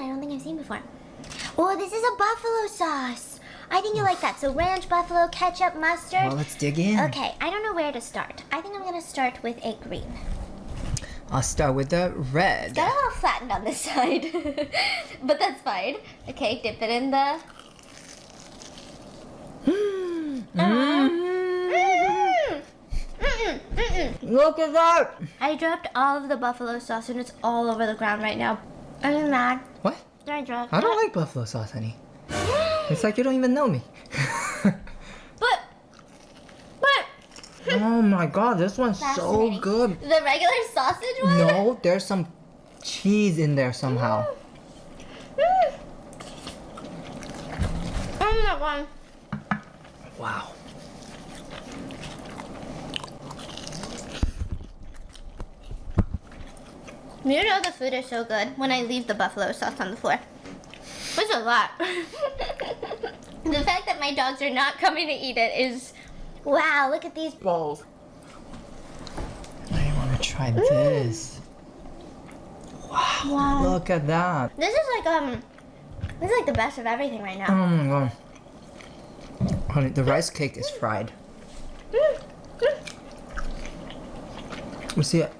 I don't think I've seen before. Oh, this is a buffalo sauce. I think you like that. So ranch, buffalo, ketchup, mustard. Well, let's dig in. Okay, I don't know where to start. I think I'm gonna start with a green. I'll start with the red. Got a little flattened on this side, but that's fine. Okay, dip it in the... Look at that! I dropped all of the buffalo sauce and it's all over the ground right now. Are you mad? What? I dropped I don't it. like buffalo sauce, honey. It's like you don't even know me. But... Oh my god, this one's so Fascinating. good. The regular sausage one? No, there's some cheese in there somehow. Oh my god. Wow. You know the food is so good when I leave the buffalo sauce on the floor. It's a lot. The fact that my dogs are not coming to eat it is... Wow, look at these bowls. I want to try this. Wow, look at that. This is like the best of everything right now. Oh my god. Honey, the rice cake is fried. We see it.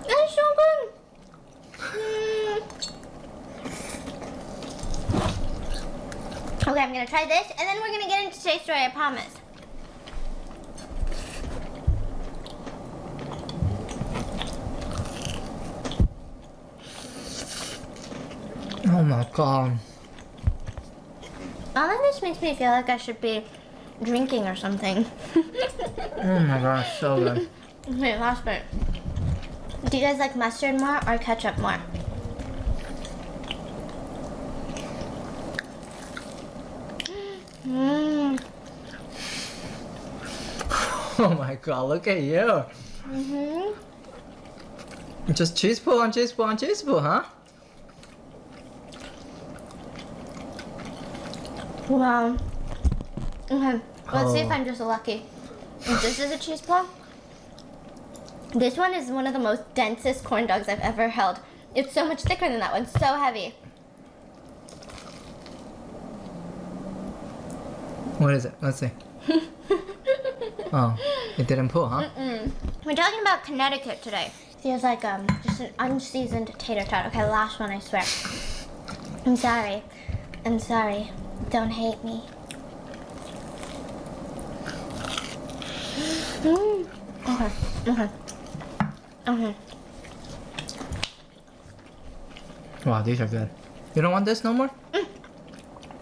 That's so good. Okay, I'm gonna try this, and then we're gonna get into today's story, I promise. Oh my god. All of this makes me feel like I should be drinking or something. Oh my god, so good. Okay, last bit. Do you guys like mustard more or ketchup more? Oh my god, look at you. Just cheese pull on cheese pull on cheese pull, huh? Wow. Okay, let's see if Oh. I'm just lucky. If this is a cheese pull, this one is one of the most densest corn dogs I've ever held. It's so much thicker than that one, so heavy. What is it? Let's see. Oh, it didn't pull, huh? We're talking about Connecticut today. Feels like just an unseasoned tater tot. Okay, last one, I swear. I'm sorry. I'm sorry. Don't hate me. Okay. Wow, these are good. You don't want this no more?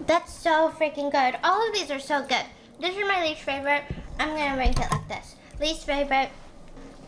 That's so freaking good. All of these are so good. This is my least favorite. I'm gonna rank it like this. Least favorite,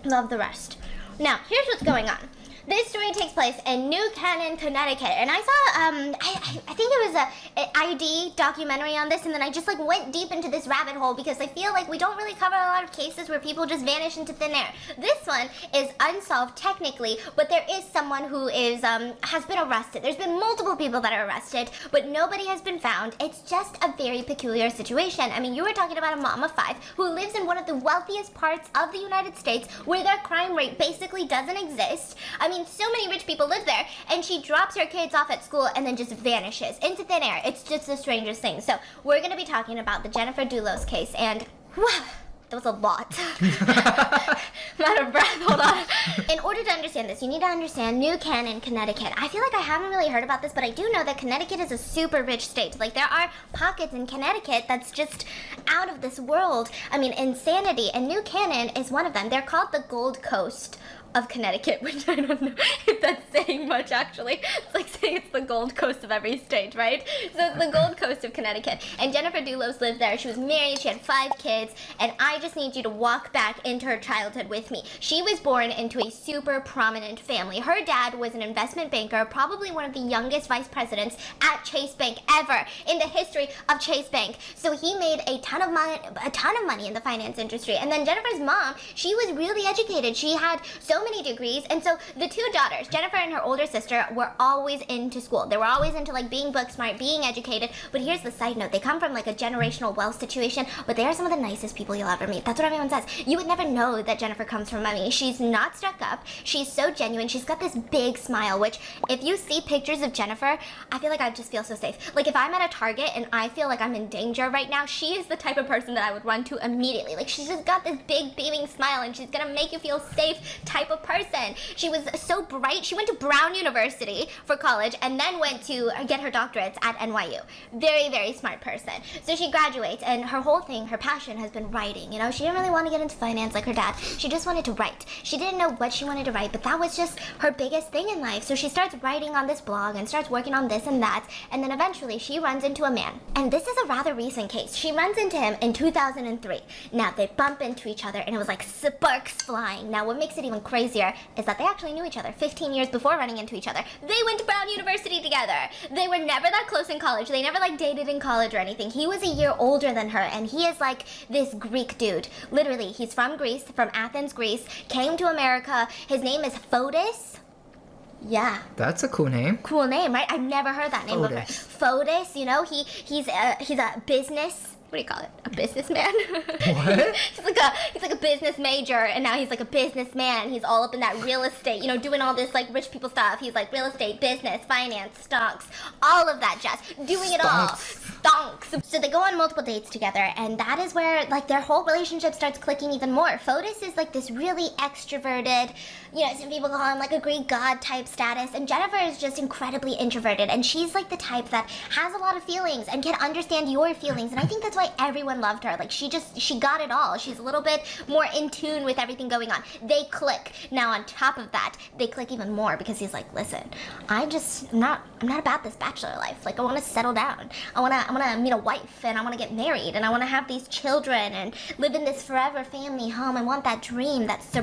love the rest. Now, here's what's going on. This story takes place in New Canaan, Connecticut, and I saw, I think it was a ID documentary on this, and then I just like went deep into this rabbit hole because I feel like we don't really cover a lot of cases where people just vanish into thin air. This one is unsolved technically, but there is someone who is, has been arrested. There's been multiple people that are arrested, but nobody has been found. It's just a very peculiar situation. I mean, you were talking about a mom of 5 who lives in one of the wealthiest parts of the United States where their crime rate basically doesn't exist. I mean, so many rich people live there, and she drops her kids off at school and then just vanishes into thin air. It's just the strangest thing. So we're going to be talking about the Jennifer Dulos case, and wow, that was a lot. I'm out of breath. Hold on. In order to understand this, you need to understand New Canaan, Connecticut. I feel like I haven't really heard about this, but I do know that Connecticut is a super rich state. Like, there are pockets in Connecticut that's just out of this world. I mean, insanity. And New Canaan is one of them. They're called the Gold Coast of Connecticut, which I don't know if that's saying much, actually. It's like saying it's the Gold Coast of every state, right? So it's the Gold Coast of Connecticut. And Jennifer Dulos lived there. She was married, she had 5 kids, and I just need you to walk back into her childhood with me. She was born into a super prominent family. Her dad was an investment banker, probably one of the youngest vice presidents at Chase Bank ever in the history of Chase Bank. So he made a ton of money in the finance industry. And then Jennifer's mom, she was really educated. She had so many degrees. And so the two daughters, Jennifer and her older sister, were always into school. They were always into like being book smart, being educated. But here's the side note. They come from like a generational wealth situation, but they are some of the nicest people you'll ever meet. That's what everyone says. You would never know that Jennifer comes from money. She's not stuck up. She's so genuine. She's got this big smile, which if you see pictures of Jennifer, I feel like I just feel so safe. Like if I'm at a Target and I feel like I'm in danger right now, she is the type of person that I would run to immediately. Like she's just got this big beaming smile and she's gonna make you feel safe type of person. She was so bright. She went to Brown University for college and then went to get her doctorates at NYU. Very, very smart person. So she graduates and her whole thing, her passion has been writing. You know, she didn't really want to get into finance like her dad. She just wanted to write. She didn't know what she wanted to write, but that was just her biggest thing in life. So she starts writing on this blog and starts working on this and that, and then eventually she runs into a man. And this is a rather recent case. She runs into him in 2003. Now they bump into each other and it was like sparks flying. Now what makes it even crazier is that they actually knew each other 15 years before running into each other. They went to Brown University together. They were never that close in college. They never like dated in college or anything. He was a year older than her and he is like this Greek dude. Literally, he's from Greece, from Athens, Greece, came to America. His name is Fotis. Yeah. That's a cool name. Cool name, right? I've never heard that name before. Fotis, you know, he's a business. What do you call it? A businessman? What? he's like a business major, and now he's like a businessman. He's all up in that real estate, you know, doing all this like rich people stuff. He's like real estate, business, finance, stocks, all of that jazz, doing it all. Stonks. So they go on multiple dates together, and that is where like their whole relationship starts clicking even more. Fotis is like this really extroverted, you know, some people call him like a Greek god type status, and Jennifer is just incredibly introverted, and she's like the type that has a lot of feelings and can understand your feelings, and I think that's why everyone loved her. Like she got it all. She's a little bit more in tune with everything going on. They click. Now on top of that, they click even more because he's like, listen, I'm not about this bachelor life. Like I want to settle down. I want to meet a wife and I want to get married and I want to have these children and live in this forever family home. I want that dream, that